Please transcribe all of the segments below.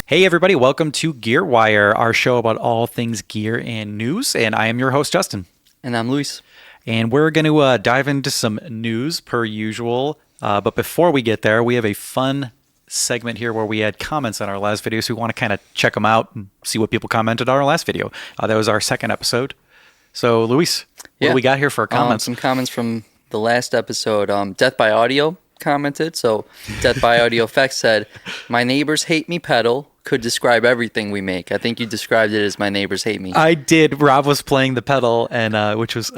Hey, everybody, welcome to GearWire, our show about all things gear and news. And I am your host, Justin. And I'm Luis. And we're going to dive into some news per usual. But before we get there, we have a fun segment here where we had comments on our last video. So we want to kind of check them out and see what people commented on our last video. That was our second episode. So, Luis, what do we got here for comments? Some comments from the last episode. Death by Audio commented. So, Death by Audio Effects said, "My neighbors hate me pedal could describe everything we make." I think you described it as "my neighbors hate me." I did. Rob was playing the pedal, and which was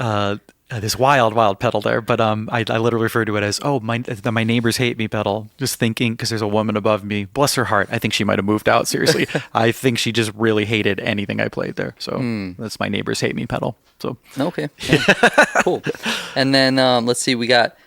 this wild pedal there. But I literally referred to it as, my neighbors hate me pedal. Just thinking, because there's a woman above me. Bless her heart. I think she might have moved out, seriously. I think she just really hated anything I played there. So that's my neighbors hate me pedal. So okay. Yeah. Cool. And then let's see, we got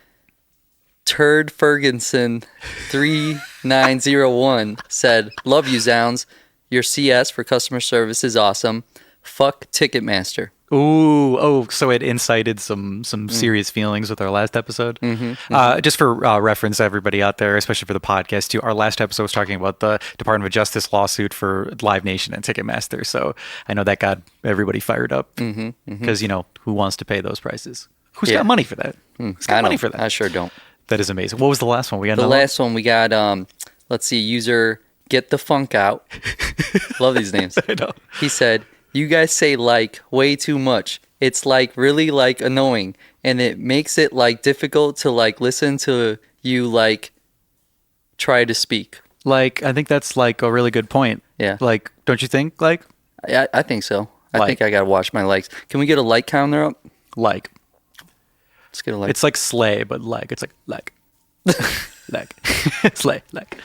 Turd Ferguson 3901 said, "Love you, zZounds. Your CS for customer service is awesome. Fuck Ticketmaster." So it incited some serious feelings with our last episode. Mm-hmm. Just for reference, everybody out there, especially for the podcast too, our last episode was talking about the Department of Justice lawsuit for Live Nation and Ticketmaster. So I know that got everybody fired up because, who wants to pay those prices? Who's got money for that? Who's got money for that? I sure don't. That is amazing. What was the last one? We got the last one. We got, let's see, user Get the Funk Out. Love these names. I know. He said, "You guys say like way too much. It's like really like annoying, and it makes it like difficult to like listen to you like try to speak." Like, I think that's like a really good point. Yeah. Like, don't you think? Like, I think so. I think I gotta watch my likes. Can we get a like counter up? Like. Let's get a like. It's like slay, but like. It's like like. Slay, like.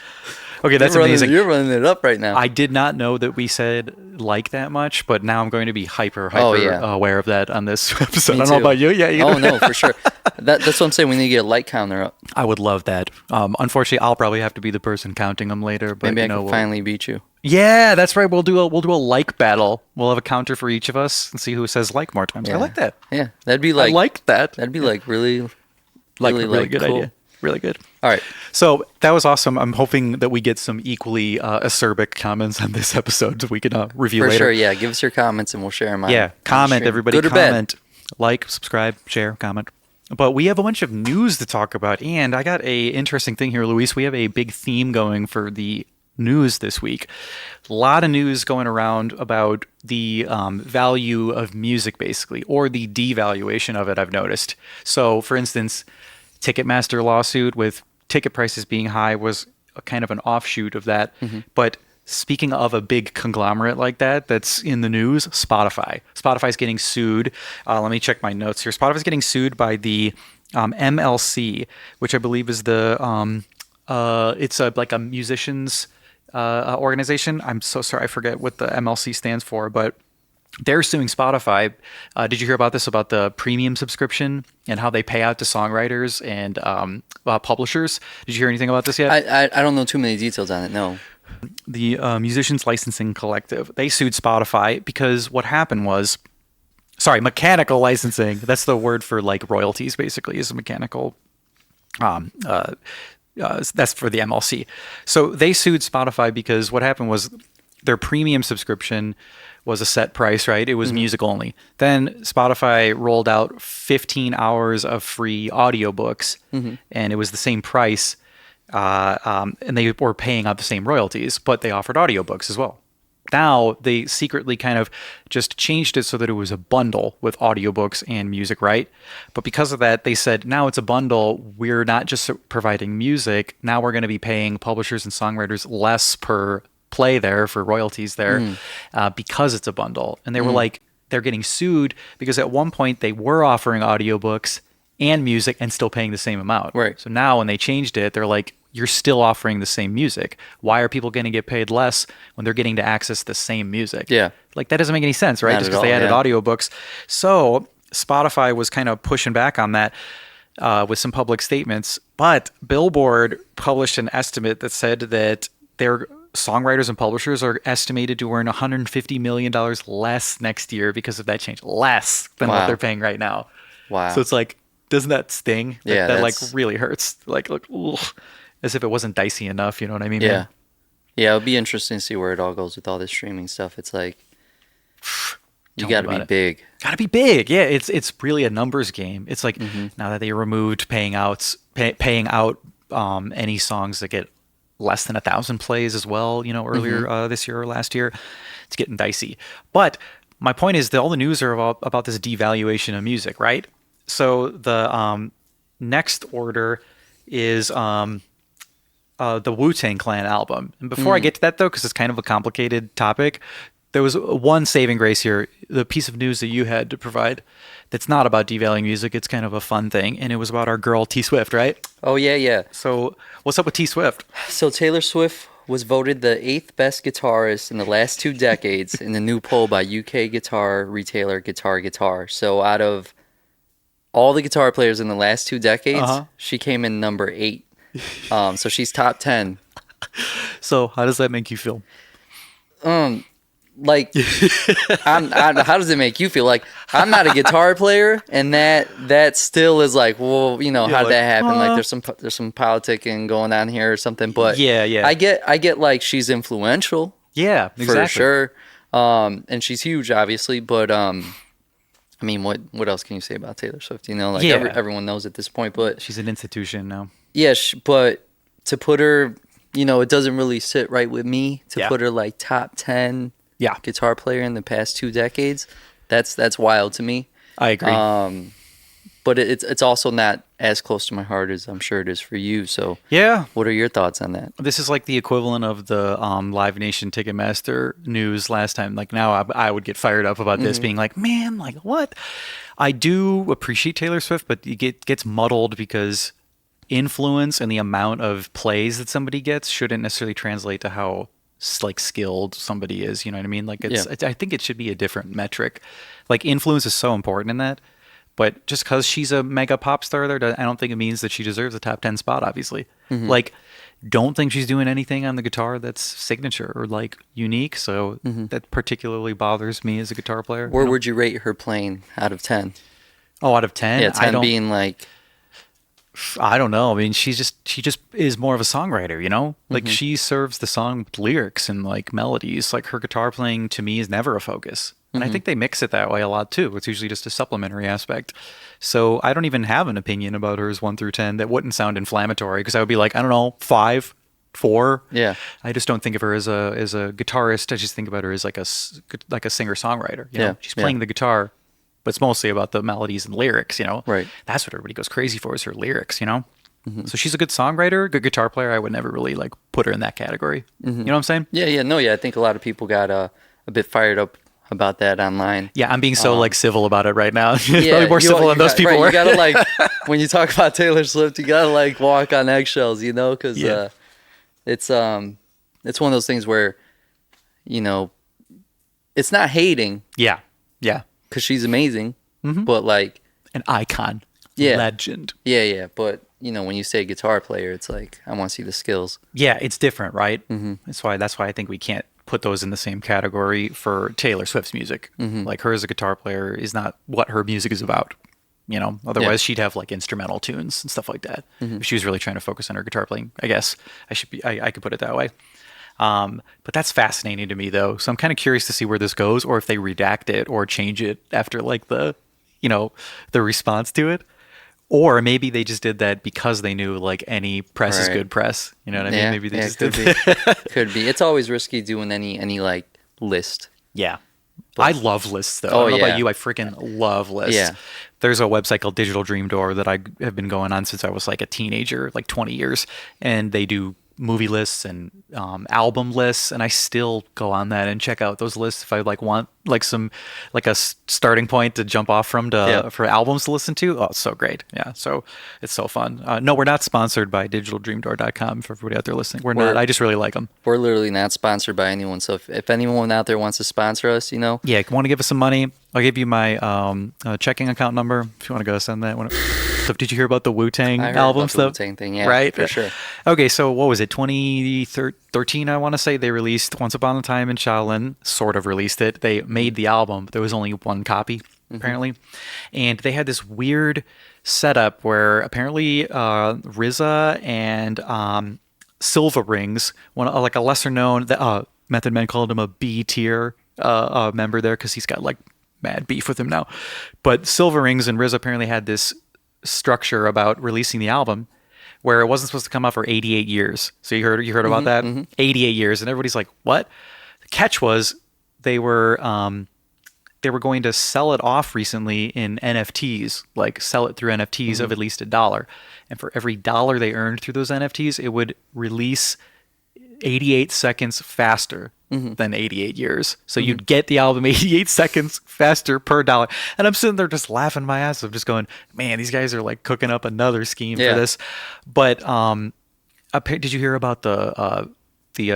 Okay, that's amazing. You're running it up right now. I did not know that we said like that much, but now I'm going to be hyper aware of that on this episode. I don't know about you. Yeah. No, for sure. That's what I'm saying. We need to get a like counter up. I would love that. Unfortunately, I'll probably have to be the person counting them later. But maybe I can finally beat you. Yeah, that's right. We'll do a like battle. We'll have a counter for each of us and see who says like more times. Yeah. I like that. Yeah, that'd be like. I like that. That'd be like really good cool idea. Really good. All right. So that was awesome. I'm hoping that we get some equally acerbic comments on this episode so we can review later. For sure, yeah. Give us your comments and we'll share them. Yeah, comment, everybody. Good or comment, bad. like, subscribe, share, comment. But we have a bunch of news to talk about, and I got a interesting thing here, Luis. We have a big theme going for the news this week. A lot of news going around about the value of music, basically, or the devaluation of it, I've noticed. So, for instance, Ticketmaster lawsuit with ticket prices being high was a kind of an offshoot of that. But speaking of a big conglomerate like that that's in the news, Spotify's getting sued. Let me check my notes here. Spotify's getting sued by the MLC, which I believe is the it's like a musicians organization. I'm so sorry, I forget what the MLC stands for, but they're suing Spotify. Did you hear about this, about the premium subscription and how they pay out to songwriters and publishers? Did you hear anything about this yet? I don't know too many details on it, no. The Musicians Licensing Collective, they sued Spotify because what happened was, mechanical licensing. That's the word for like royalties, basically, is mechanical. That's for the MLC. So they sued Spotify because what happened was their premium subscription was a set price, right? It was music only. Then Spotify rolled out 15 hours of free audiobooks, and it was the same price, and they were paying out the same royalties, but they offered audiobooks as well. Now they secretly kind of just changed it so that it was a bundle with audiobooks and music, right? But because of that, they said, now it's a bundle. We're not just providing music. Now we're going to be paying publishers and songwriters less per play there for royalties there because it's a bundle. And they were like, they're getting sued because at one point they were offering audiobooks and music and still paying the same amount. Right. So now when they changed it, they're like, you're still offering the same music. Why are people going to get paid less when they're getting to access the same music? Yeah. Like, that doesn't make any sense, right? Not Just at because they all, added yeah. audiobooks. So Spotify was kind of pushing back on that with some public statements. But Billboard published an estimate that said that their songwriters and publishers are estimated to earn $150 million less next year because of that change. Less than what they're paying right now. Wow. So it's like, doesn't that sting? Yeah, that like really hurts. Like, look, ugh, as if it wasn't dicey enough. You know what I mean? Yeah. Man? Yeah, it'll be interesting to see where it all goes with all this streaming stuff. It's like you Tell me got to about be it. big. Got to be big. Yeah, it's really a numbers game. It's like Mm-hmm. now that they removed paying out any songs that get less than 1,000 plays as well. Mm-hmm. Earlier this year or last year, it's getting dicey. But my point is that all the news are about this devaluation of music, right? So the next order is the Wu-Tang Clan album. And before I Mm. get to that, though, because it's kind of a complicated topic, there was one saving grace here. The piece of news that you had to provide that's not about devaluing music. It's kind of a fun thing. And it was about our girl, T Swift, right? Oh yeah, yeah. So what's up with T Swift? So Taylor Swift was voted the 8th best guitarist in the last 2 decades in the new poll by UK guitar retailer Guitar. So out of all the guitar players in the last 2 decades, Uh-huh. she came in number 8. So she's top 10. So how does that make you feel? Like, how does it make you feel? Like, I'm not a guitar player, and that still is like, well, how Yeah, did like, that happen? Like, there's some politicking going on here or something. But Yeah, yeah. I get like she's influential Yeah, for exactly. sure, and she's huge, obviously. But I mean, what else can you say about Taylor Swift? Like Yeah. everyone knows at this point. But She's an institution now. yeah, but to put her, it doesn't really sit right with me to Yeah. put her like top 10 Yeah, guitar player in the past 2 decades. That's wild to me. I agree. But it's also not as close to my heart as I'm sure it is for you. So Yeah. what are your thoughts on that? This is like the equivalent of the Live Nation Ticketmaster news last time. Like now I would get fired up about this being like, man, like what? I do appreciate Taylor Swift, but it gets muddled because influence and the amount of plays that somebody gets shouldn't necessarily translate to how like skilled somebody is. You know what I mean? Like I think it should be a different metric. Like influence is so important in that. But just because she's a mega pop star there, I don't think it means that she deserves a top 10 spot, obviously. Like, don't think she's doing anything on the guitar that's signature or, like, unique. So that particularly bothers me as a guitar player. Where would you rate her playing out of 10? Oh, out of 10? Yeah, 10 being like, I don't know. I mean, she just is more of a songwriter, Like she serves the song with lyrics and like melodies. Like her guitar playing to me is never a focus. And I think they mix it that way a lot too. It's usually just a supplementary aspect. So I don't even have an opinion about hers 1 through 10 that wouldn't sound inflammatory because I would be like, I don't know, 5, 4. Yeah. I just don't think of her as a guitarist. I just think about her as like a singer songwriter. Yeah, She's playing the guitar, but it's mostly about the melodies and lyrics. Right. That's what everybody goes crazy for is her lyrics. So she's a good songwriter, good guitar player. I would never really like put her in that category. You know what I'm saying? yeah. I think a lot of people got a bit fired up about that online. Yeah, I'm being so like civil about it right now. Yeah, Probably more civil than those people right, were. You gotta like when you talk about Taylor Swift, you gotta like walk on eggshells, because Yeah. it's one of those things where, it's not hating Yeah, yeah. because she's amazing, but like An icon, Yeah. legend. yeah, but when you say guitar player, it's like I want to see the skills. Yeah, it's different, right? That's why I think we can't put those in the same category for Taylor Swift's music. Like her as a guitar player is not what her music is about. Otherwise she'd have like instrumental tunes and stuff like that. If she was really trying to focus on her guitar playing, I guess I could put it that way. But that's fascinating to me though. So I'm kind of curious to see where this goes or if they redact it or change it after like the response to it. Or maybe they just did that because they knew like any press is Right. good press. You know what I mean? Yeah, Maybe they yeah, just could did that. be. Could be. It's always risky doing any like list. Yeah. I love lists though. Oh, I don't know yeah. about you. I freaking love lists. Yeah. There's a website called Digital Dream Door that I have been going on since I was like a teenager, like 20 years. And they do movie lists and album lists. And I still go on that and check out those lists if I like want like a starting point to jump off from for albums to listen to. Oh, it's so great. Yeah. So it's so fun. No, we're not sponsored by digitaldreamdoor.com for everybody out there listening. We're not. I just really like them. We're literally not sponsored by anyone. So if anyone out there wants to sponsor us, Yeah, if you want to give us some money, I'll give you my checking account number if you want to go send that. So did you hear about the Wu-Tang I heard album about the stuff? Wu-Tang thing, yeah, right? for sure. Okay, so what was it? 2013, I want to say they released Once Upon a Time in Shaolin. Sort of released it. They made the album, but there was only one copy apparently, and they had this weird setup where apparently RZA and Silver Rings, one like a lesser known. Method Man called him a B tier member there because he's got like mad beef with him now. But Silver Rings and Riz apparently had this structure about releasing the album where it wasn't supposed to come out for 88 years. So you heard about that? 88 years, and everybody's like, what? The catch was they were going to sell it off recently in NFTs, like sell it through NFTs of at least $1. And for every dollar they earned through those NFTs, it would release 88 seconds faster than 88 years. So you'd get the album 88 seconds faster per dollar. And I'm sitting there just laughing my ass off, just going, man, these guys are like cooking up another scheme for this. But did you hear about the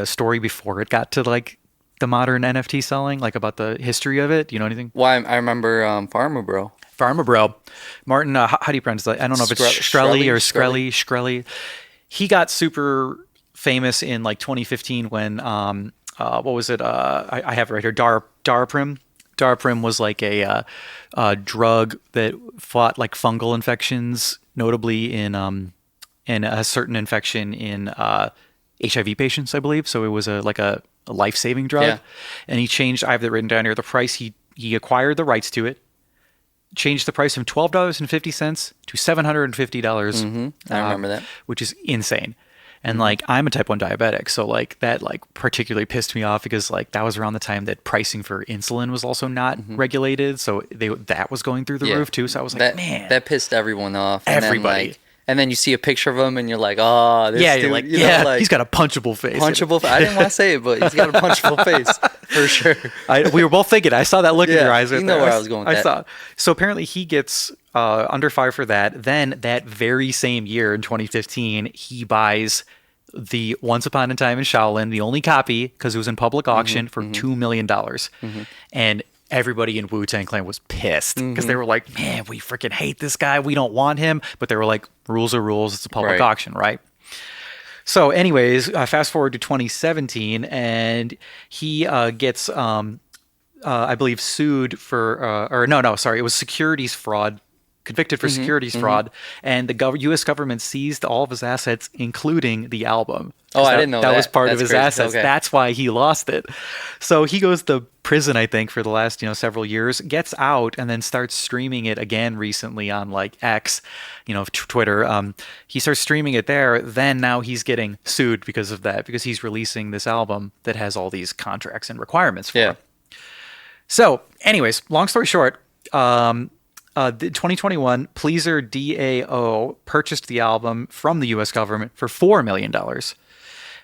story before it got to like the modern NFT selling, like about the history of it? Do you know anything? Well, I remember Farmer Bro. Martin, how do you pronounce that? I don't know if it's Shkreli or Shkreli. He got super famous in like 2015 when what was it? I have it right here. Daraprim. Daraprim was like a drug that fought like fungal infections, notably in a certain infection in HIV patients, I believe. So it was like a life-saving drug. Yeah. And he changed. I have it written down here. The price he acquired the rights to it. Changed the price from $12.50 to $750. I remember that, which is insane. And like I'm a type 1 diabetic, so like that like particularly pissed me off because like that was around the time that pricing for insulin was also not regulated, so that was going through the roof too. So I was like, man, that pissed everyone off. Everybody. And then you see a picture of him, and you're like, "Oh, this dude, you're like, he's got a punchable face." I didn't want to say it, but he's got a punchable face for sure. We were both thinking. I saw that look in your eyes. You know where I was going with that. I saw. So apparently, he gets under fire for that. Then that very same year in 2015, he buys the Once Upon a Time in Shaolin, the only copy because it was in public auction for $2 million, and everybody in Wu-Tang Clan was pissed because they were like, man, we freaking hate this guy. We don't want him. But they were like, rules are rules. It's a public auction, right? So anyways, fast forward to 2017, and he gets, I believe, sued for, it was securities fraud, convicted for securities fraud, and the U.S. government seized all of his assets, including the album. Oh, I didn't know that. That was part of his crazy. assets. Okay. That's why he lost it. So he goes to prison, I think, for the last several years, gets out, and then starts streaming it again recently on like X, Twitter. He starts streaming it there. Then now he's getting sued because of that, because he's releasing this album that has all these contracts and requirements for it. So, anyways, long story short, 2021, Pleaser DAO purchased the album from the U.S. government for $4 million.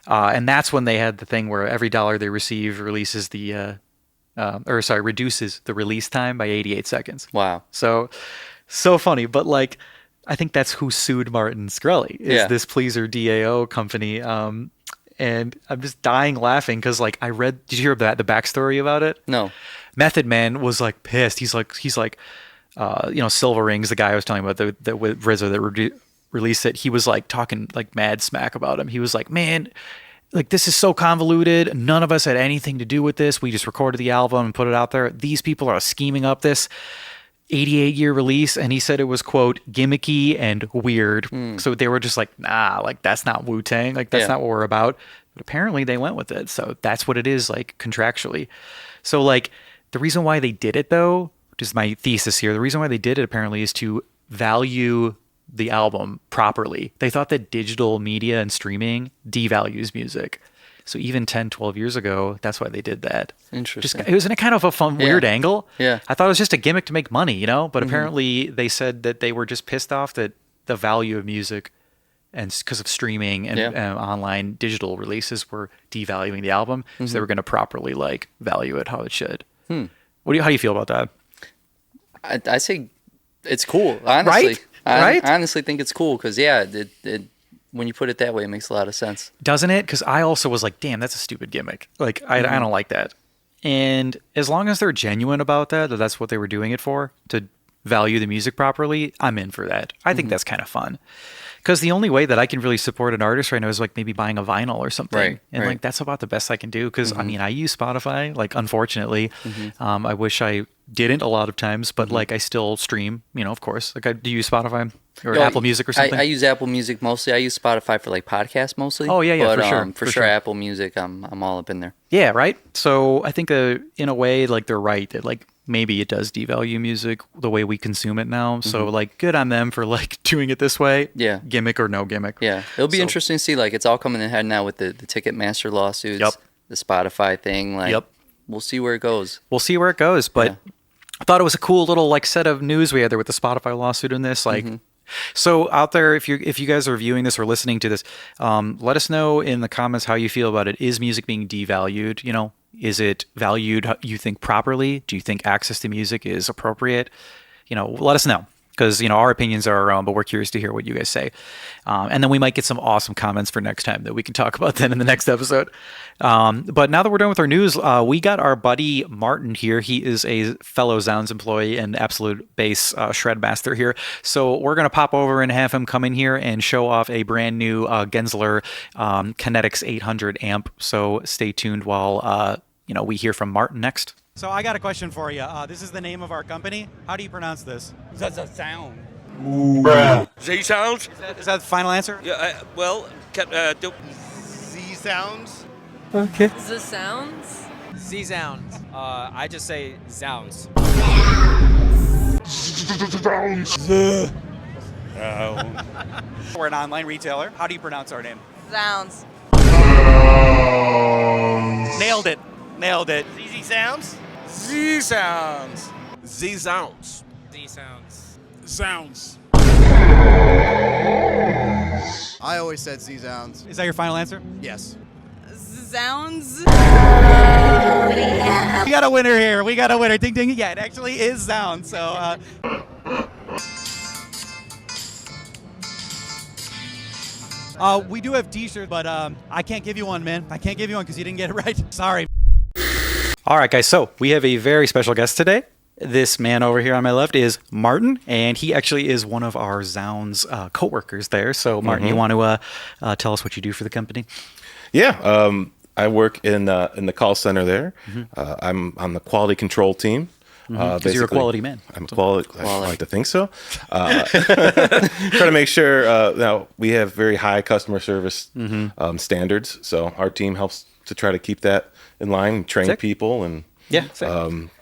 And that's when they had the thing where every dollar they receive reduces the release time by 88 seconds. Wow. So funny. But like, I think that's who sued Martin Shkreli, is this Pleaser DAO company. And I'm just dying laughing because like did you hear the backstory about it? No. Method Man was like pissed. He's like, Silver Rings, the guy I was telling you about with RZA that released it. He was like talking like mad smack about him. He was like, man, like this is so convoluted. None of us had anything to do with this. We just recorded the album and put it out there. These people are scheming up this 88-year release. And he said it was, quote, gimmicky and weird. So they were just like, nah, like that's not Wu-Tang. Like that's not what we're about. But apparently they went with it. So that's what it is, like contractually. So like the reason why they did it though, which is my thesis here, the reason why they did it apparently is to value the album properly. They thought that digital media and streaming devalues music. So even 10, 12 years ago, that's why they did that. Interesting. It was in a kind of a fun, weird angle. Yeah. I thought it was just a gimmick to make money, but apparently they said that they were just pissed off that the value of music, and because of streaming and online digital releases, were devaluing the album. So they were going to properly like value it how it should. How do you feel about that? I say it's cool, honestly. Right? Right? I honestly think it's cool because, when you put it that way, it makes a lot of sense. Doesn't it? Because I also was like, damn, that's a stupid gimmick. Like, I don't like that. And as long as they're genuine about that's what they were doing it for, to value the music properly, I'm in for that. I think that's kind of fun. Because the only way that I can really support an artist right now is like maybe buying a vinyl or something. Right, and like that's about the best I can do. Because I mean, I use Spotify, like unfortunately. I wish I didn't a lot of times, but like I still stream, of course. Like do you use Spotify or Yo, Apple Music or something? I use Apple Music mostly. I use Spotify for like podcasts mostly. Oh, yeah, but, for sure. For sure, Apple Music, I'm all up in there. Yeah, right. So I think in a way, like they're right that like maybe it does devalue music the way we consume it now. So like good on them for like doing it this way. Yeah. Gimmick or no gimmick. Yeah, it'll be interesting to see. Like it's all coming in head now with the Ticketmaster lawsuits, Yep. the Spotify thing. Like, Yep. We'll see where it goes. We'll see where it goes, but Yeah. I thought it was a cool little like set of news we had there with the Spotify lawsuit in this. Like, so out there, if you guys are viewing this or listening to this, let us know in the comments how you feel about it. Is music being devalued? Is it valued, you think, properly? Do you think access to music is appropriate? Let us know. Because our opinions are our own, but we're curious to hear what you guys say, and then we might get some awesome comments for next time that we can talk about then in the next episode. But now that we're done with our news, we got our buddy Martin here. He is a fellow zZounds employee and absolute bass shred master here. So we're gonna pop over and have him come in here and show off a brand new Genzler Kinetix 800 amp. So stay tuned while we hear from Martin next. So I got a question for you. This is the name of our company. How do you pronounce this? zZounds. zZounds? Is that the final answer? Yeah, zZounds. Okay. zZounds? zZounds. I just say Zounds. We're an online retailer. How do you pronounce our name? Zounds. Nailed it. zZounds. zZounds. zZounds. zSounds. Zounds. I always said zZounds. Is that your final answer? Yes. zZounds? We got a winner here. Ding, ding. Yeah, it actually is Sound. So, we do have t-shirts, but I can't give you one, man. I can't give you one because you didn't get it right. Sorry. All right, guys. So we have a very special guest today. This man over here on my left is Martin, and he actually is one of our zZounds co-workers there. So, Martin, you want to tell us what you do for the company? Yeah, I work in the call center there. I'm on the quality control team. Because you're a quality man. I'm a quality. I like to think so. Try to make sure now we have very high customer service standards. So our team helps to try to keep that in line, train people, and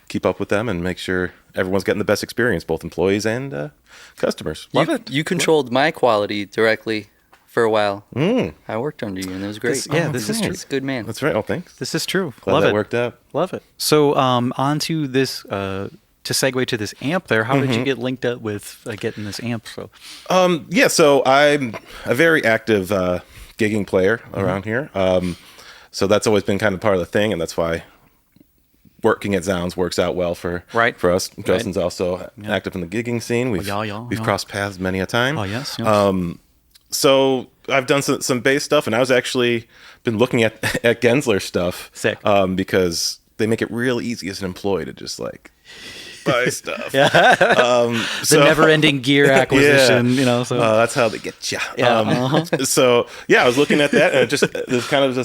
keep up with them, and make sure everyone's getting the best experience, both employees and customers. Love it. You controlled my quality directly for a while. I worked under you, and it was great. This is true. It's a good man. That's right. Oh, thanks. This is true. Glad Love that it. worked out. Love it. So on to this, to segue to this amp there, how did you get linked up with getting this amp? So So I'm a very active gigging player around here. So that's always been kind of part of the thing, and that's why working at zZounds works out well for us. Justin's also active in the gigging scene. We've crossed paths many a time. Oh, yes. So I've done some bass stuff, and I was actually been looking at Genzler stuff. Sick. Because they make it real easy as an employee to just like buy stuff. The never-ending gear acquisition, So that's how they get you. Yeah. So I was looking at that, and it just there's kind of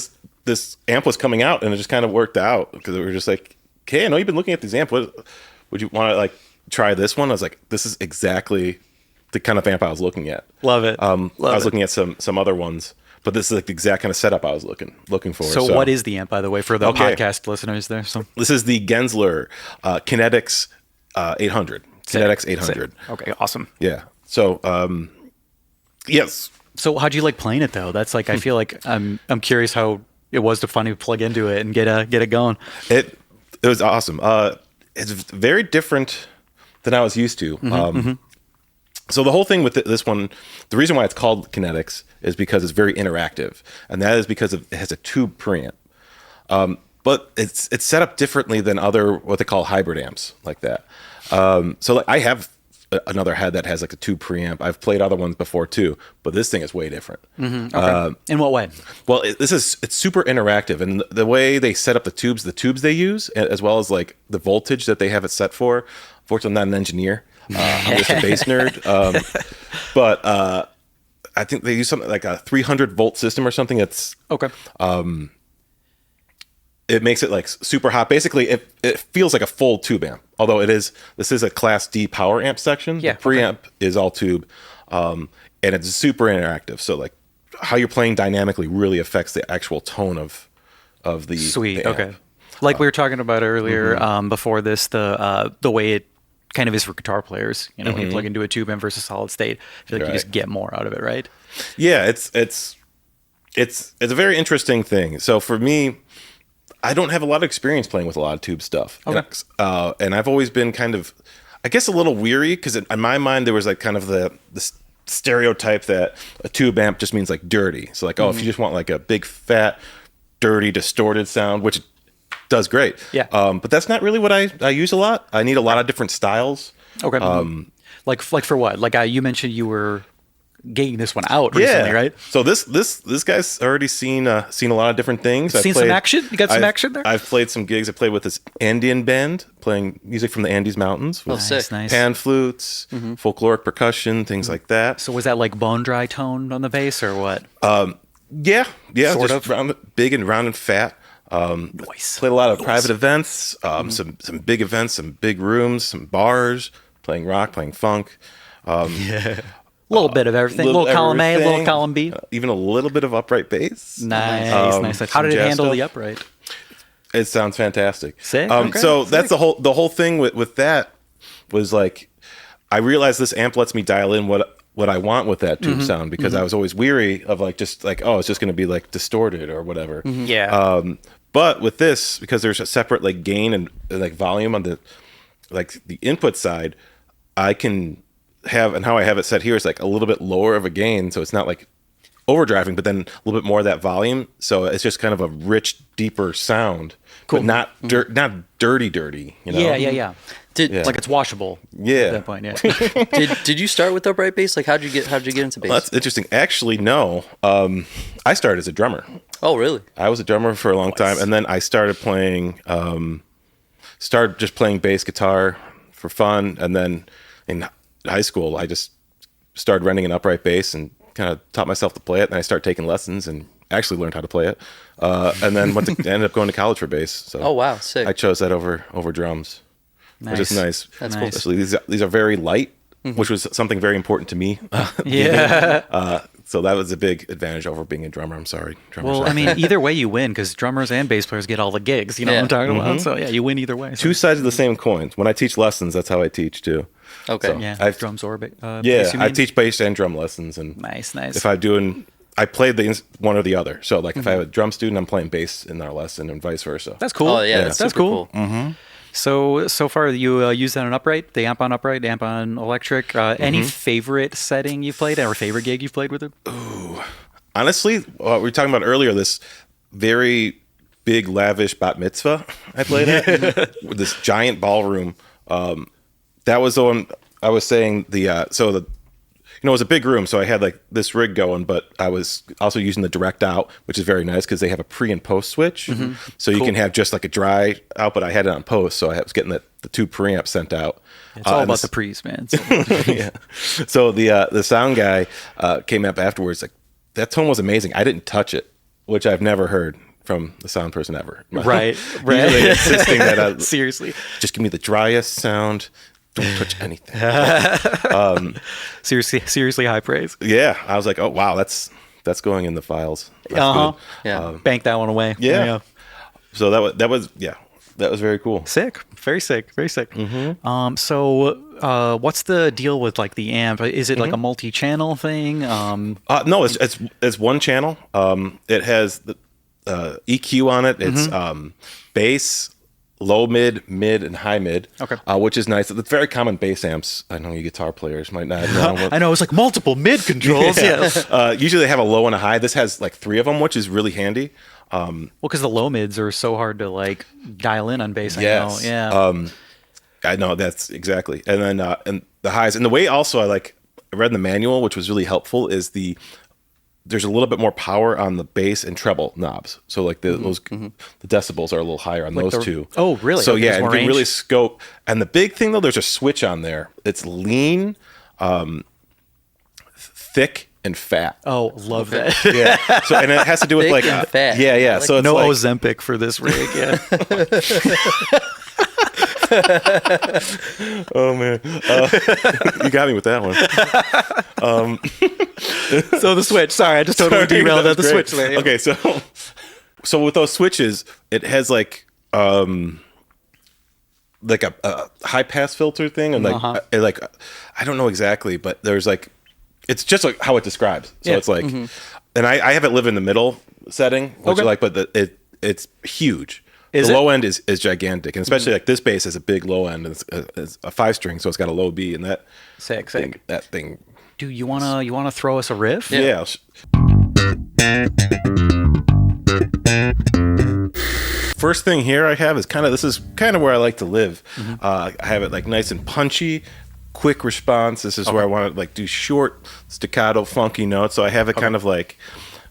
this amp was coming out, and it just kind of worked out because we were just like, okay, I know you've been looking at these amps. Would you want to like try this one? I was like, this is exactly the kind of amp I was looking at. Love it. I was looking at some other ones, but this is like the exact kind of setup I was looking for. So what is the amp, by the way, for the podcast listeners there? So this is the Genzler Kinetix 800. Kinetix 800. Okay, awesome. Yeah. So yes. So how'd you like playing it though? That's like I feel like I'm curious how it was to finally plug into it and get it going. It was awesome. It's very different than I was used to. So the whole thing with this one, the reason why it's called Kinetix is because it's very interactive, and that is because it has a tube preamp. But it's set up differently than other what they call hybrid amps like that. So like I have another head that has like a tube preamp. I've played other ones before too, but this thing is way different. Okay. In what way? Well, it's super interactive, and the way they set up the tubes they use, as well as like the voltage that they have it set for. Fortunately, I'm not an engineer. I'm just a bass nerd. But I think they use something like a 300 volt system or something. It's okay. it makes it like super hot. Basically, it feels like a full tube amp. Although this is a Class D power amp section. Yeah, The preamp is all tube, and it's super interactive. So like how you're playing dynamically really affects the actual tone of the Sweet. the amp. Okay. Like we were talking about earlier, before this, the way it kind of is for guitar players. You know, when you plug into a tube amp versus solid state, I feel like you Right. just get more out of it, right? Yeah, it's a very interesting thing. So for me, I don't have a lot of experience playing with a lot of tube stuff. Okay. And I've always been kind of, I guess, a little weary because in my mind there was like kind of the stereotype that a tube amp just means like dirty. So like, if you just want like a big fat, dirty, distorted sound, which it does great. Yeah. But that's not really what I use a lot. I need a lot of different styles. Okay. Like for what? Like you mentioned you were gigging this one out recently, right? So this guy's already seen a lot of different things. Seen some action? You got some action there? I've played some gigs. I played with this Andean band playing music from the Andes Mountains with sick. Nice. pan flutes, folkloric percussion, things like that. So was that like bone dry toned on the bass or what? Yeah, Sort just of. big and round and fat. Nice. Played a lot of private events, some big events, some big rooms, some bars, playing rock, playing funk. A little bit of everything. Little column A, little column B. Even a little bit of upright bass. Nice. How some did it jazz handle stuff. the upright? It sounds fantastic. Sick, okay, So sick. that's the whole thing with that was like, I realized this amp lets me dial in what I want with that tube sound because I was always weary of like just like, it's just going to be like distorted or whatever. Yeah. But with this, because there's a separate like gain and like volume on the input side, I can have, and how I have it set here is like a little bit lower of a gain, so it's not like overdriving, but then a little bit more of that volume. So it's just kind of a rich, deeper sound, but not dirty. You know? Yeah. Did Like it's washable. Yeah. At that point, yeah. did you start with upright bass? Like how'd you get into bass? Well, that's interesting. Actually, no. I started as a drummer. Oh, really? I was a drummer for a long time, and then I started playing, just playing bass guitar for fun, and then in high school, I just started renting an upright bass and kind of taught myself to play it. And I started taking lessons and actually learned how to play it. And then ended up going to college for bass. So Oh, wow, sick. I chose that over drums, which is nice. That's cool. Especially these are very light, which was something very important to me. Yeah. So that was a big advantage over being a drummer. I'm sorry, drummers. Well, I mean, either way you win because drummers and bass players get all the gigs. You know what I'm talking about? So yeah, you win either way. So. two sides of the same coin. When I teach lessons, that's how I teach too. Okay. So Yeah, I've- drums or bass. Yeah, you I mean? teach bass and drum lessons, and Nice. if I'm doing, I played one or the other. So like if I have a drum student, I'm playing bass in our lesson, and vice versa. That's cool. Oh, yeah, that's super cool. cool. So far you use that on upright, the amp on upright, the amp on electric. Any favorite setting you've played or favorite gig you've played with it? Honestly, what we were talking about earlier, this very big, lavish bat mitzvah I played at, with this giant ballroom. That was the one I was saying. It was a big room, so I had like this rig going, but I was also using the direct out, which is very nice because they have a pre and post switch, so you can have just like a dry out. But I had it on post, so I was getting the two preamps sent out. It's all and about the pre's, man. So, yeah. So the sound guy came up afterwards like, that tone was amazing. I didn't touch it, which I've never heard from the sound person ever. right. Usually insisting that Seriously. just give me the driest sound. Don't touch anything. Seriously high praise. Yeah, I was like, oh wow, that's going in the files. That's Uh-huh. good. Yeah. Bank that one away. Yeah. So that was very cool. Sick. Very sick. Very sick. So what's the deal with like the amp? Is it like a multi-channel thing? No, it's one channel. It has the EQ on it. It's bass, low mid, mid, and high mid. Okay. Which is nice. It's very common bass amps. I know you guitar players might not know. I know it's like multiple mid controls. Yeah. Usually they have a low and a high. This has like 3 of them, which is really handy. Well, because the low mids are so hard to like dial in on bass. Yes. I know. Yeah. I know, that's exactly. And then and the highs. And the way also I read in the manual, which was really helpful, is there's a little bit more power on the bass and treble knobs. So like the decibels are a little higher on those two. Oh, really? So Okay, yeah, there's and more you can really range? scope. And the big thing though, there's a switch on there. It's lean, thick, and fat. Oh, love that. Yeah. So and it has to do with Thick like and fat. yeah, yeah. I like so it's No like, Ozempic for this rig. Yeah. oh man, you got me with that one. So the switch. Sorry, I just totally Sorry, derailed that at the was great. switch there. Okay, so with those switches, it has like a high pass filter thing, and like I don't know exactly, but there's like it's just like how it describes. So Yeah. it's like, and I have it live in the middle setting, which Okay. I like, but it's huge. Is the it? low end is gigantic, and especially like this bass has a big low end. And it's a 5-string, so it's got a low B, and that Sick. thing. Do you wanna throw us a riff? Yeah. First thing here I have is this is kind of where I like to live. I have it like nice and punchy, quick response. This is where I want to like do short, staccato, funky notes. So I have it kind of like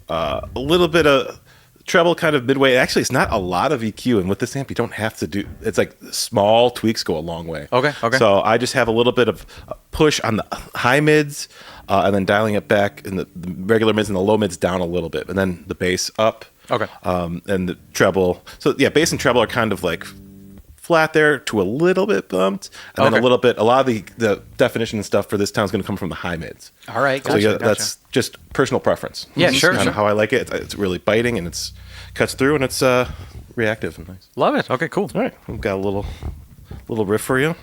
a little bit of treble kind of midway. Actually, it's not a lot of EQ, and with this amp, you don't have to do. It's like small tweaks go a long way. Okay. So I just have a little bit of push on the high mids, and then dialing it back in the regular mids and the low mids down a little bit, and then the bass up. Okay. And the treble. So yeah, bass and treble are kind of like flat there to a little bit bumped, and then Okay. a little bit. A lot of the definition and stuff for this town is going to come from the high mids. All right. So Gotcha, yeah, gotcha. that's just personal preference. Yeah, This is sure, Kind sure. of how I like it. It's really biting and it's cuts through and it's reactive and nice. Love it. Okay. Cool. All right, we've got a little riff for you.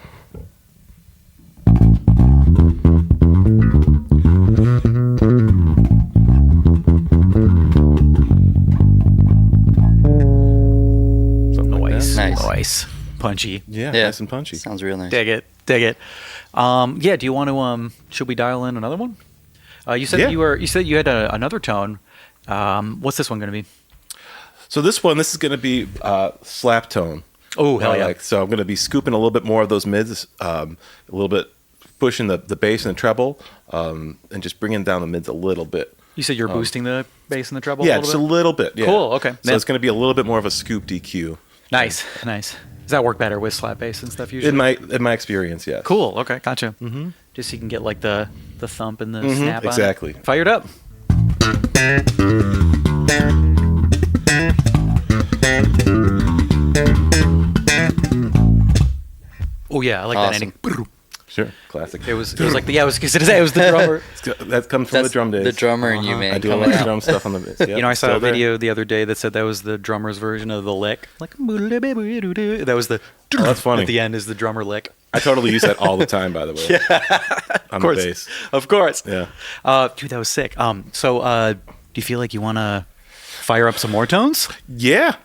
Something like that. Nice. Punchy. Yeah, Yeah. nice and punchy. Sounds real nice. Dig it. Yeah. Do you want to? Should we dial in another one? You said Yeah. you said you had another tone. What's this one going to be? So this is going to be slap tone. Oh, hell yeah. So I'm going to be scooping a little bit more of those mids, a little bit pushing the bass and the treble, and just bringing down the mids a little bit. You said you're boosting the bass and the treble. Yeah, a just little a little bit. Yeah. Cool, okay. So Yeah. it's going to be a little bit more of a scoop EQ. bit. Nice. Does that work better with slap bass and stuff usually? In my experience, yes. Cool. Okay. Gotcha. Mm-hmm. Just so you can get like the thump and the snap. On it. exactly. Fired up. Oh yeah, I like that Awesome. ending. Sure, classic. It was like I was gonna say it was the drummer. That comes from the That's drum days. the drummer in you, man. I do a coming lot of out. drum stuff on the bass. You know, I saw a video the other day that said that was the drummer's version of the lick. Like that was the. Oh, that's funny. At the end is the drummer lick. I totally use that all the time, by the way. Yeah, on Of course, the bass. of course. Yeah. Dude, that was sick. So do you feel like you want to fire up some more tones? Yeah.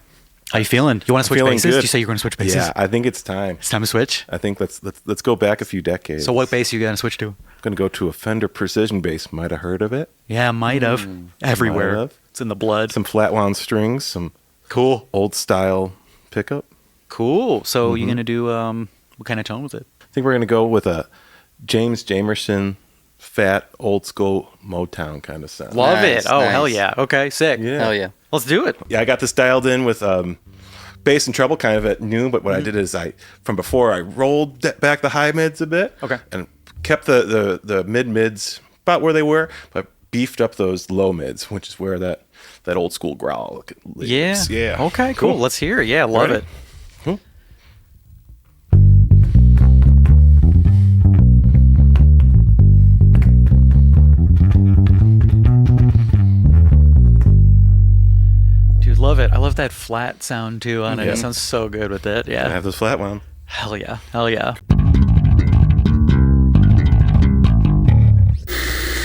How you feeling? You want to switch feeling basses? good. Did you say you're going to switch basses? Yeah, I think it's time. It's time to switch. I think let's go back a few decades. So what bass are you going to switch to? I'm gonna go to a Fender Precision bass. Might have heard of it. Yeah, might have. Everywhere. Might have. It's in the blood. Some flat wound strings, some Cool. old style pickup. Cool. So you're going to do what kind of tone was it? I think we're gonna go with a James Jamerson, fat old school Motown kind of sound. Love Nice, it. Oh, hell nice. yeah. Okay, sick. Yeah. Hell yeah. Let's do it. Yeah, I got this dialed in with bass and treble kind of at noon, but what I did is from before I rolled back the high mids a bit. Okay. And kept the mid mids about where they were, but beefed up those low mids, which is where that old school growl lives. Yeah. Yeah. Okay, cool. Let's hear it. Yeah, love Ready? it. Cool. Dude, love it. I love that flat sound too on it. Yeah. It sounds so good with it. I Yeah. have this flat one. Hell yeah. Hell yeah.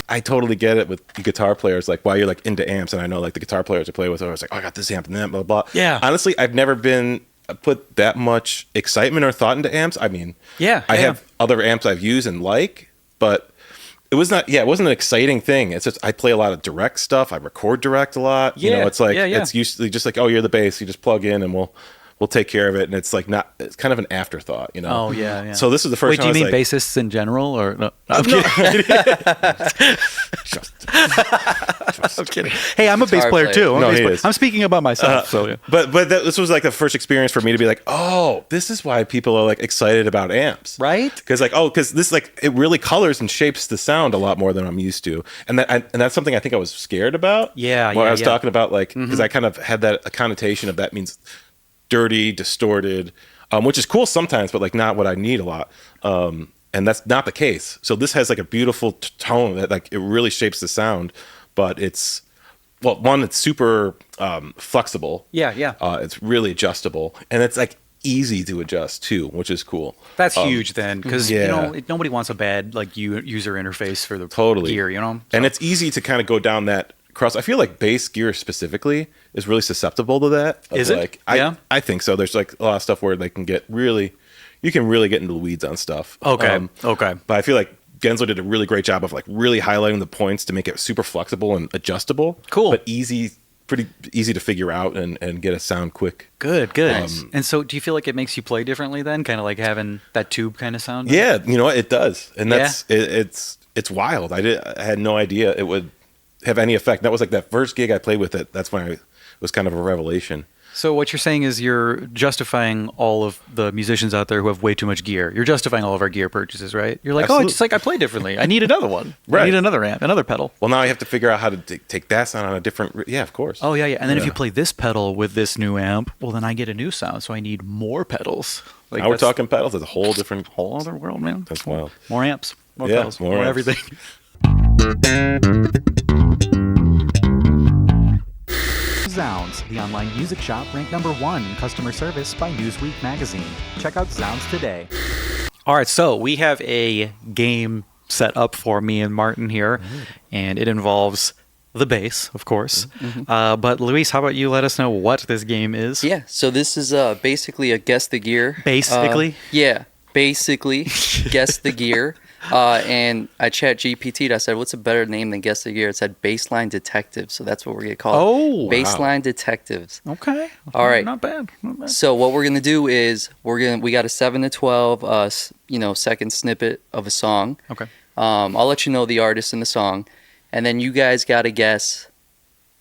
I totally get it with guitar players, like why you're like into amps, and I know like the guitar players I play with are always like, oh, I got this amp and that, blah, blah, blah. Yeah. Honestly, I've never been put that much excitement or thought into amps. I mean, Yeah, I yeah. have other amps I've used and like, but it wasn't an exciting thing. It's just I play a lot of direct stuff. I record direct a lot. You Yeah, know, it's like yeah. it's usually just like, oh, you're the bass, you just plug in and we'll we'll take care of it, and it's like not. It's kind of an afterthought, you know. Oh yeah. So this is the first. Wait, time do you I was mean like, bassists in general, or no? I'm kidding. I'm kidding. Hey, I'm a bass Guitar player player. too. I'm, a No, bass he player. is. I'm speaking about myself. So yeah. But this was like the first experience for me to be like, oh, this is why people are like excited about amps, Right? Because this like it really colors and shapes the sound a lot more than I'm used to, and that's something I think I was scared about. Yeah, when yeah, I was yeah. talking about like because I kind of had that a connotation of that means dirty, distorted, which is cool sometimes, but like not what I need a lot. And that's not the case. So this has like a beautiful tone that like it really shapes the sound, but it's well, one, it's super flexible. Yeah. It's really adjustable, and it's like easy to adjust too, which is cool. That's huge then, because yeah. you know nobody wants a bad like user interface for the Totally. gear, you know. And it's easy to kind of go down that cross. I feel like bass gear specifically is really susceptible to that. Is it? Like, Yeah. I think so. There's like a lot of stuff where they can get really, you can really get into the weeds on stuff. Okay. Okay. But I feel like Genzler did a really great job of like really highlighting the points to make it super flexible and adjustable. Cool. But pretty easy to figure out and get a sound quick. Good. And so, do you feel like it makes you play differently then, kind of like having that tube kind of sound? Yeah, you know what? It does. And that's it's wild. I had no idea it would have any effect. That was like that first gig I played with it. That's when it was kind of a revelation. So what you're saying is you're justifying all of the musicians out there who have way too much gear. You're justifying all of our gear purchases, right? You're like, Absolutely. oh, it's just like I play differently. I need another one. I Right. need another amp, another pedal. Well, now I have to figure out how to take that sound on a different. Yeah, of course. Oh yeah. And then if Yeah. you play this pedal with this new amp, well, then I get a new sound. So I need more pedals. Like Now we're that's talking pedals. It's a whole different. whole other world, man. That's wild. More amps, more Yeah, pedals, more more amps. everything. zZounds, the online music shop ranked #1 in customer service by Newsweek magazine. Check out zZounds today. All right, so we have a game set up for me and Martin here, and it involves the bass, of course. But Luis, how about you let us know what this game is? Yeah, so this is basically a guess the gear. Basically? Basically guess the gear. And I chat GPT'd. I said, what's a better name than guess the gear? It said Baseline Detectives. So that's what we're going to call it. Oh, Baseline Detectives. Okay. All right. Not bad. Not bad. So what we're going to do is we got a 7 to 12 second snippet of a song. Okay. I'll let you know the artist in the song, and then you guys got to guess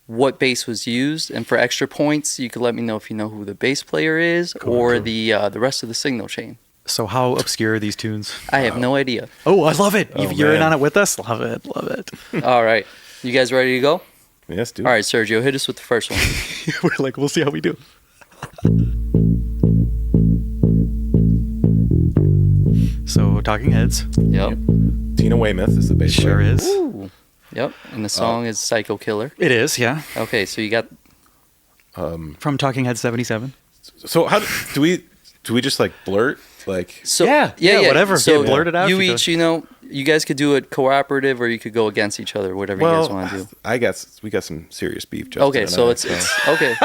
what bass was used. And for extra points, you could let me know if you know who the bass player is or the rest of the signal chain. So how obscure are these tunes? I have no idea. Oh, I love it. You're in man. on it with us? Love it. Love it. All right, you guys ready to go? Yes, dude. All right, Sergio, hit us with the first one. We're like, we'll see how we do. So, Talking Heads. Yep. Tina Weymouth is the bass Sure player. is. Ooh. Yep. And the song is Psycho Killer. It is, yeah. Okay, so you got From Talking Heads 77. So how do we just like blurt like? Yeah, whatever. So Yeah, blurt it out You if you each, you guys could do it cooperative, or you could go against each other, whatever you guys want to do. I guess we got some serious beef. Justin Okay, and so I, it's okay.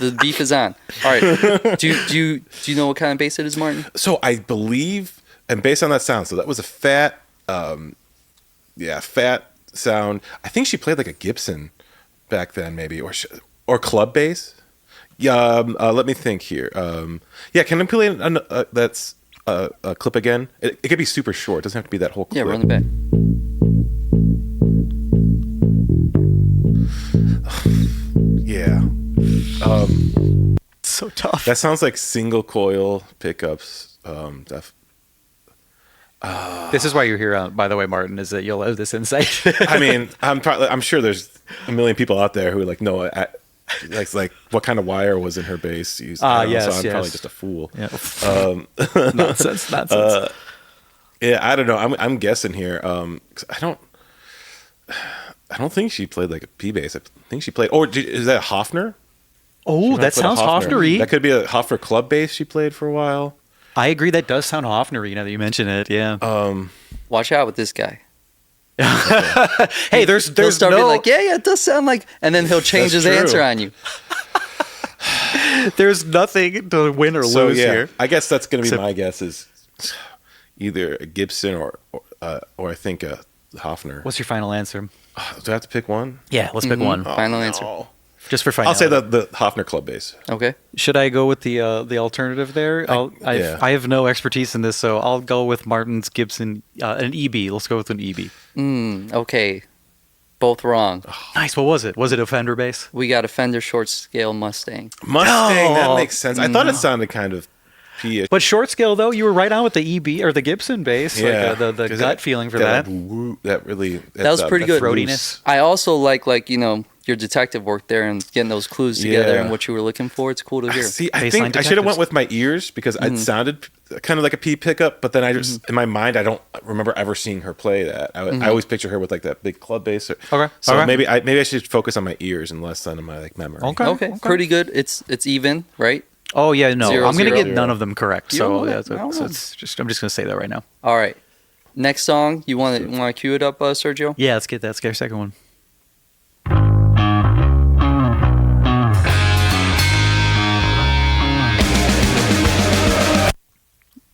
The beef is on. All right. Do you know what kind of bass it is, Martin? So I believe, and based on that sound, so that was a fat, fat sound. I think she played like a Gibson back then, maybe, or club bass. Yeah, let me think here. Yeah, can I play that's a clip again? It could be super short. It doesn't have to be that whole clip. Yeah, run it back. Yeah. So tough. That sounds like single coil pickups. This is why you're here, by the way, Martin, is that you'll have this insight. I mean, I'm sure there's a million people out there who like know like what kind of wire was in her bass used. I don't know, yes, so I'm yes. probably just a fool. Yeah. Nonsense. Yeah, I don't know. I'm guessing here. 'Cause I don't think she played like a P bass. I think she played. Or is that a Hofner? Oh, that sounds Hofner-y. That could be a Hofner club bass she played for a while. I agree. That does sound Hofner-y now that you mention it. Yeah. Watch out with this guy. Hey, there's He'll start being no like, yeah, it does sound like, and then he'll change his That's true. answer on you. there's nothing to win or So lose yeah, here. I guess that's gonna be Except- my guess is either a Gibson or I think a Hofner. What's your final answer? Do I have to pick one? Yeah, let's pick one. Final answer. No. Just for I'll say finality. the Hofner club bass. Okay. Should I go with the alternative there? yeah. I have no expertise in this, so I'll go with Martin's Gibson, an EB. Let's go with an EB. Okay. Both wrong. Nice. What was it? Was it a Fender bass? We got a Fender short scale Mustang. Mustang, that No. makes sense. I thought it sounded kind of P-ish. But short scale though, you were right on with the EB or the Gibson bass. Yeah, Like the 'cause gut feeling for that. That really. That was pretty good. Throatiness. I also like your detective work there and getting those clues together Yeah. and what you were looking for. It's cool to hear. See, I Baseline think I should have detectives. went with my ears because it sounded kind of like a P pickup, but then I just in my mind I don't remember ever seeing her play that. I always picture her with like that big club bass. Okay. So Okay. maybe I should focus on my ears and less on my like memory. Okay. Pretty good. It's even, right? Oh yeah, no, 0, I'm gonna 0. get none of them correct. You don't So know yeah, that. I don't so know. it's just I'm just gonna say that right now. All right. Next song, you want to cue it up, Sergio? Yeah, let's get that. Let's get our second one.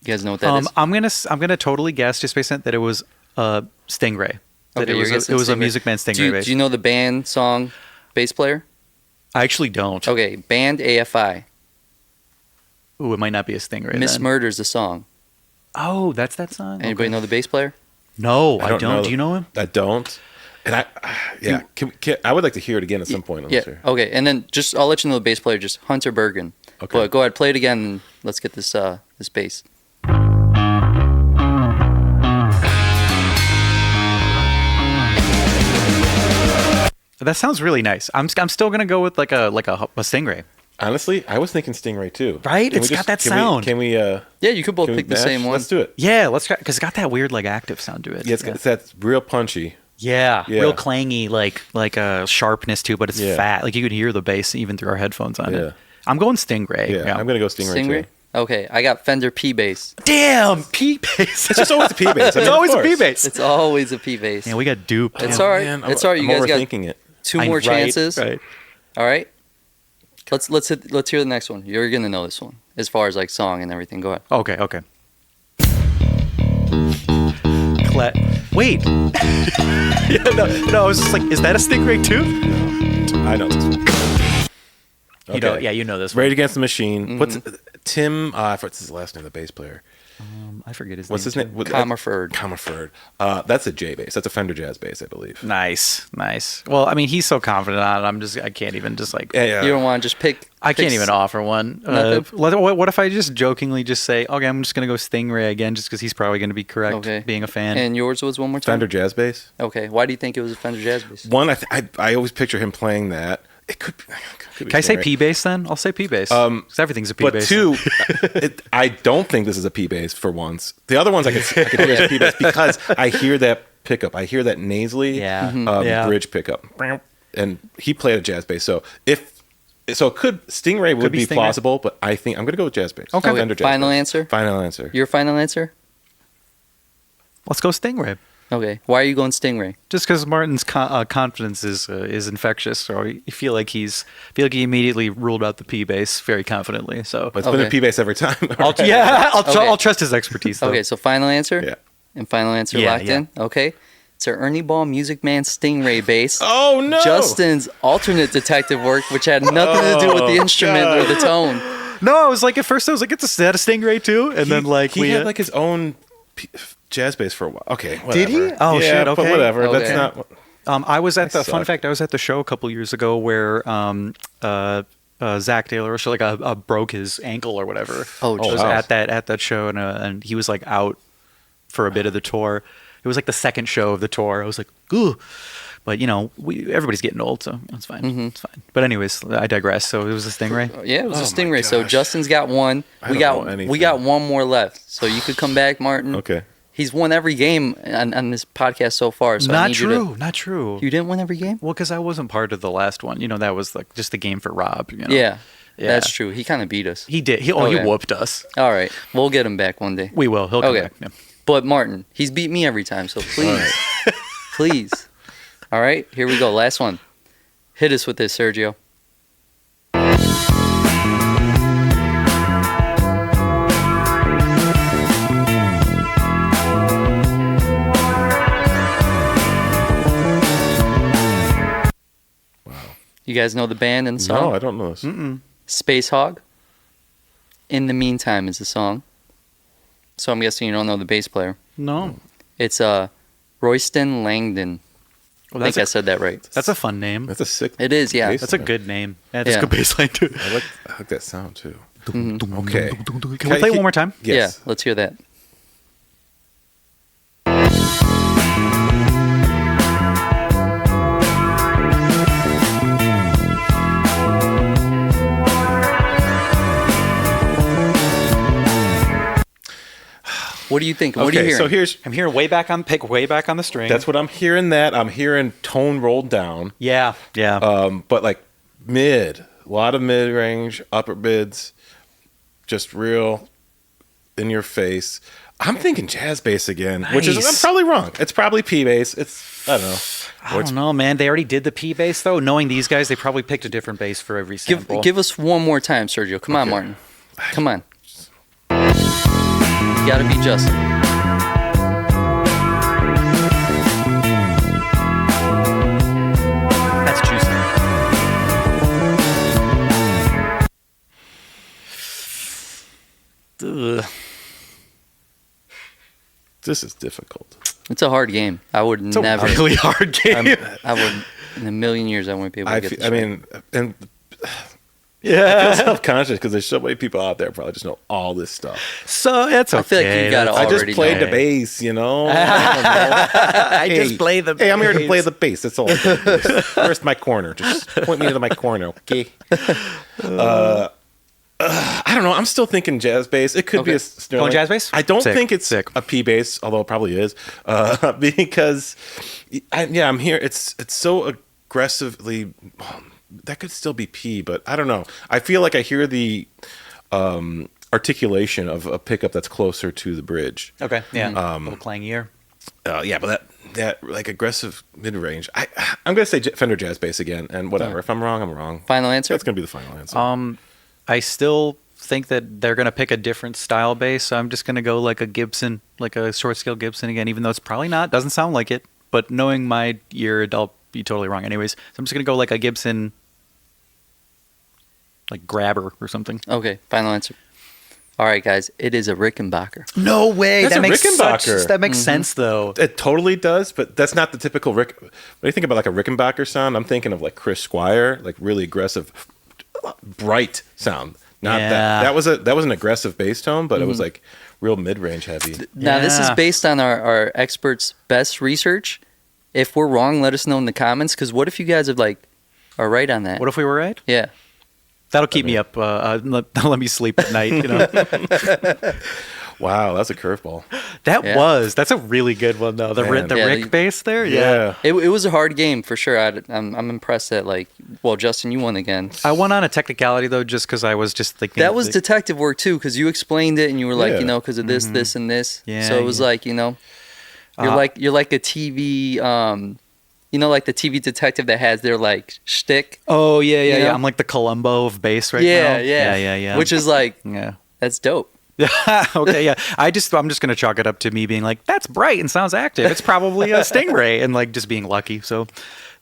You guys know what that is? I'm gonna totally guess just based on that it was Stingray. That Okay, it you're was guessing it was a Stingray. Music Man Stingray Do you, bass. do you know the band song bass player? I actually don't. Okay, band AFI. Ooh, it might not be a Stingray. Miss then. Murder's the song. Oh, that's that song. Anybody know the bass player? No, I don't. know. Do you know him? I don't. And I would like to hear it again at some point. I'm Yeah. sure. Okay, and then I'll let you know the bass player, just Hunter Bergen. Okay. But go ahead, play it again, and let's get this this bass. That sounds really nice. I'm still gonna go with like a Stingray. Honestly, I was thinking Stingray too. Right? Can It's we got that can sound. We, can we? Yeah, you could both Can we pick the match? same one. Let's do it. Yeah, let's try because it's got that weird like active sound to it. Yeah, it's that's real punchy. Yeah, Yeah. real clangy, like a sharpness too, but it's Yeah. fat. Like you could hear the bass even through our headphones on Yeah. it. I'm going Stingray. Yeah, I'm gonna go Stingray, too. Okay, I got Fender P bass. Damn, P bass. It's just always a P bass. I mean, It's always of a P course. bass. It's always a P bass. Yeah, we got duped. It's Oh, all right. man, It's all right. You I'm guys got overthinking it. two more chances. Right. All right. Let's hear the next one. You're gonna know this one as far as like song and everything. Go ahead. Okay. Wait. Yeah, no. I was just like, is that a Stingray too? I know this one. You know, yeah, you know this one. Rage Against the Machine. What's Tim? I forgot his last name. The bass player. I forget his What's name. his name? Comerford. Comerford. That's a J bass. That's a Fender Jazz bass, I believe. Nice. Well, I mean, he's so confident on it. I can't even just like. Yeah. You don't want to just pick. I can't even offer one. Nothing? What if I just jokingly just say, okay, I'm just gonna go Stingray again, just because he's probably gonna be correct. Okay. Being a fan. And yours was one more time. Fender Jazz bass. Okay. Why do you think it was a Fender Jazz bass? One, I always picture him playing that. It could be. Can I say Stingray. P bass then? I'll say P bass. 'Cause everything's a P But bass. two, I don't think this is a P bass for once. The other ones I can hear as a P bass because I hear that pickup. I hear that nasally Yeah. Yeah. bridge pickup. And he played a jazz bass. So it could Stingray would be be Stingray. plausible, but I think I'm gonna go with jazz bass. Okay. Fender jazz Final bass. answer? Final answer. Your final answer? Let's go Stingray. Okay. Why are you going Stingray? Just because Martin's confidence is infectious, so you feel like he immediately ruled out the P bass very confidently. So But it's been a Okay. P bass every time. I'll Okay. trust his expertise. Though. Okay. So final answer? Yeah. And final answer Yeah, locked yeah. in? Okay. It's our Ernie Ball Music Man Stingray bass. Oh no! Justin's alternate detective work, which had nothing to do with the instrument or the tone. No, I was like at first I was like, is that a Stingray too? And then like he we had like his own jazz bass for a while. Okay, Did he? whatever. Oh, yeah, shit, but okay. whatever. Okay. That's not. I was at the fun suck. fact. I was at the show a couple years ago where Zach Taylor broke his ankle or whatever. Oh, I was wow. at that show and he was like out for a bit of the tour. It was like the second show of the tour. I was like, ooh. But you know, everybody's getting old, so it's fine. It's fine. But anyways, I digress. So it was a Stingray. Yeah, it was a Oh, my Stingray. So gosh. Justin's got one. I We don't know got anything. we got one more left. So you could come back, Martin. Okay. He's won every game on this podcast so far. So I Not need true. Not true. You didn't win every game? Well, because I wasn't part of the last one. You know, that was like just a game for Rob. You know? Yeah. Yeah. That's true. He kind of beat us. He did. He Okay. whooped us. All right. We'll get him back one day. We will. He'll come Okay. back. Yeah. But Martin, he's beat me every time. So please, please. All right. Here we go. Last one. Hit us with this, Sergio. You You guys know the band and the song? No, I don't know this. Space Hog. In the Meantime is the song. So I'm guessing you don't know the bass player. No. It's Royston Langdon. Well, I think I said that right. That's a fun name. That's a sick. It is, yeah. bass That's a line. good name. Yeah, that's Yeah. a good bass line too. I like that sound too. Mhm. Okay. Can we play it one more time? Yes. Yeah, let's hear that. What do you think? What are you Okay, hearing? so here's I'm hearing way back on the string. that's what I'm hearing. I'm hearing tone rolled down. yeah. But like mid, a lot of mid range, upper mids, just real in your face. I'm thinking jazz bass again, which is I'm Nice. probably wrong. It's probably P bass. It's I don't know. I don't know, man. They already did the P bass though. Knowing these guys, they probably picked a different bass for every sample. Give us one more time, Sergio. Come on, Martin. Come on. You gotta be Justin. That's juicy. Ugh. This is difficult. It's a hard game. I would It's a never. really hard game. I would in a million years. I wouldn't be able to get this. I right. mean, and yeah. I'm self-conscious because there's so many people out there probably just know all this stuff. So it's okay. I feel like you gotta I just already played know. the bass, you know. I don't know. I just play the Hey, I'm here to bass. play the bass. That's all. Where's my corner? Just point me to my corner, okay? I don't know. I'm still thinking jazz bass. It could be Okay. a Sterling. Going jazz bass? I don't Sick. think it's Sick. a P bass, although it probably is, because I'm here. It's so aggressively. That could still be P, but I don't know. I feel like I hear the articulation of a pickup that's closer to the bridge. Okay. Yeah. A little clangier. Yeah, but that like aggressive mid range. I'm gonna say Fender jazz bass again, and whatever. If I'm wrong, I'm wrong. Final answer. That's gonna be the final answer. I still think that they're gonna pick a different style bass. So I'm just gonna go like a Gibson, like a short scale Gibson again, even though it's probably not. Doesn't sound like it, but knowing my ear, I'll be totally wrong anyways. So I'm just gonna go like a Gibson, like grabber or something. Okay. Final answer. All right, guys. It is a Rickenbacker. No way. That's that a makes Rickenbacker. that makes sense though. It totally does, but that's not the typical Rick. When you think about like a Rickenbacker sound, I'm thinking of like Chris Squire, like really aggressive, bright sound. Not Yeah. that was an aggressive bass tone, but it was like real mid range heavy. Now, this is Yeah. based on our experts' best research. If we're wrong, let us know in the comments. Because what if you guys are right on that? What if we were right? Yeah. That'll keep me up. Let me sleep at night. You know. Wow, that's a curveball. That's a really good one though. The Man. Yeah, Rick bass there. Yeah. It was a hard game for sure. I'm impressed that Justin, you won again. I won on a technicality though, just because I was just thinking That was detective work too, because you explained it and you were like, Yeah. because of this, this, and this. Yeah, So it was yeah. like, you're like a TV, like the TV detective that has their like shtick. Oh yeah, You know? I'm like the Columbo of bass right now. Yeah. Which is like, yeah. that's dope. Okay, yeah. I'm just gonna chalk it up to me being like, that's bright and sounds active. It's probably a Stingray, and like just being lucky. So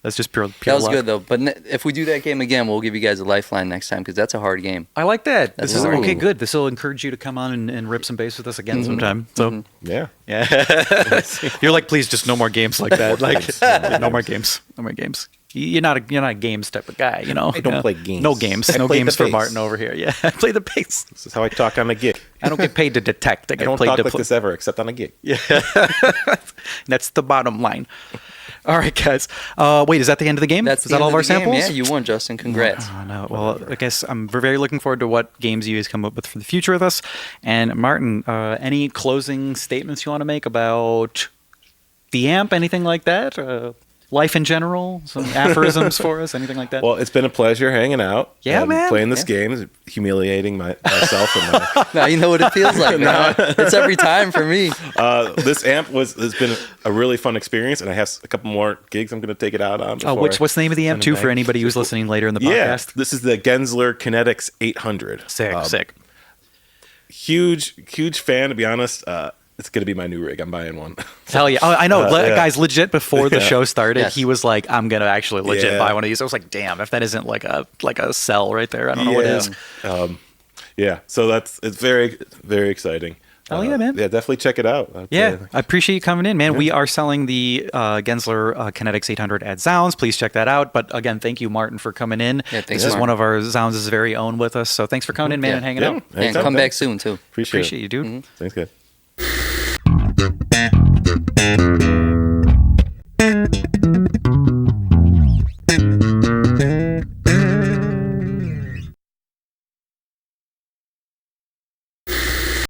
that's just pure That was luck. good though. But if we do that game again, we'll give you guys a lifeline next time because that's a hard game. I like that. That's This is hard. okay. Good. This will encourage you to come on and rip some bass with us again sometime. So Yeah. yeah, you're like, please, just no more games like that. Like, no more games. No more games. You're not a games type of guy, you know. I don't play games. No games. I No play games the for bass. Martin over here. Yeah, I play the bass. This is how I talk on a gig. I don't get paid to detect. I I get don't paid talk to like play. this ever, except on a gig. Yeah, that's the bottom line. All right, guys. Wait, is that the end of the game? That's is the that all end of our the game. samples? Yeah, you won, Justin. Congrats. Oh, no. Well, I guess I'm very looking forward to what games you guys come up with for the future with us. And Martin, any closing statements you want to make about the amp? Anything like that? Life in general? Some aphorisms for us? Anything like that? Well, it's been a pleasure hanging out. Yeah, and man. Playing this game, humiliating myself. And Now you know what it feels like. Man. It's every time for me. this amp has been a really fun experience, and I have a couple more gigs I'm going to take it out on. What's the name of the amp send it too for back. anybody who's listening later in the Yeah, podcast? this is the Genzler Kinetix 800. Sick. Huge fan, to be honest. it's gonna be my new rig. I'm buying one. Hell yeah. Oh, I know. Yeah. Guys, legit before the show started, Yes. he was like, I'm going to actually legit Yeah. buy one of these. I was like, damn, if that isn't like a sell right there, I don't know what is. Yeah, so it's very, very exciting. Oh, yeah, man. Yeah, definitely check it out. Yeah, I appreciate you coming in, man. We are selling the Genzler Kinetix 800 at zZounds. Please check that out. But again, thank you, Martin, for coming in. Yeah, thanks, this is Martin. one of our zZounds' very own with us. So thanks for coming in, man, Yeah. and hanging out. And come back soon too. Appreciate Appreciate you, dude. Thanks, good.